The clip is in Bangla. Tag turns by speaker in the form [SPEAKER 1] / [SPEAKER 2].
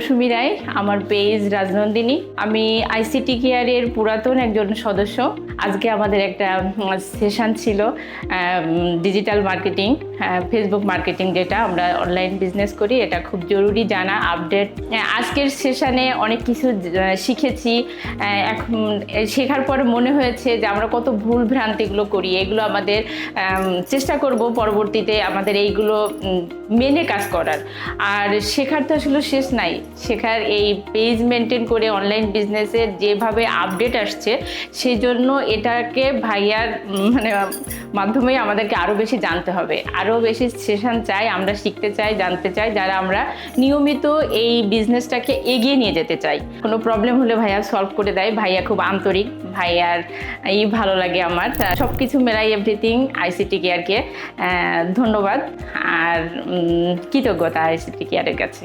[SPEAKER 1] মৌসুমী রায়, আমার পেজ রাজনন্দিনী। আমি আইসিটি কেয়ারের পুরাতন একজন সদস্য। আজকে আমাদের একটা সেশন ছিল ডিজিটাল মার্কেটিং, ফেসবুক মার্কেটিং, যেটা আমরা অনলাইন বিজনেস করি। এটা খুব জরুরি জানা, আপডেট। আজকের সেশনে অনেক কিছু শিখেছি। এখন শেখার পরে মনে হয়েছে যে আমরা কত ভুল ভ্রান্তিগুলো করি, এগুলো আমাদের চেষ্টা করব পরবর্তীতে আমাদের এইগুলো মেনে কাজ করার। আর শেখার তো আসলে শেষ নাই। শেখার এই পেজ মেনটেন করে অনলাইন বিজনেসের যেভাবে আপডেট আসছে, সেই জন্য এটাকে ভাইয়ার মাধ্যমেই আমাদেরকে আরও বেশি জানতে হবে, আরও বেশি সেশন চাই, আমরা শিখতে চাই, জানতে চাই, যারা আমরা নিয়মিত এই বিজনেসটাকে এগিয়ে নিয়ে যেতে চাই। কোনো প্রবলেম হলে ভাইয়া সলভ করে দেয়। ভাইয়া খুব আন্তরিক, ভাইয়ার এই ভালো লাগে আমার। সব কিছু মেলাই এভরিথিং আইসিটি কেয়ারকে ধন্যবাদ আর কৃতজ্ঞতা আইসিটি কেয়ারের কাছে।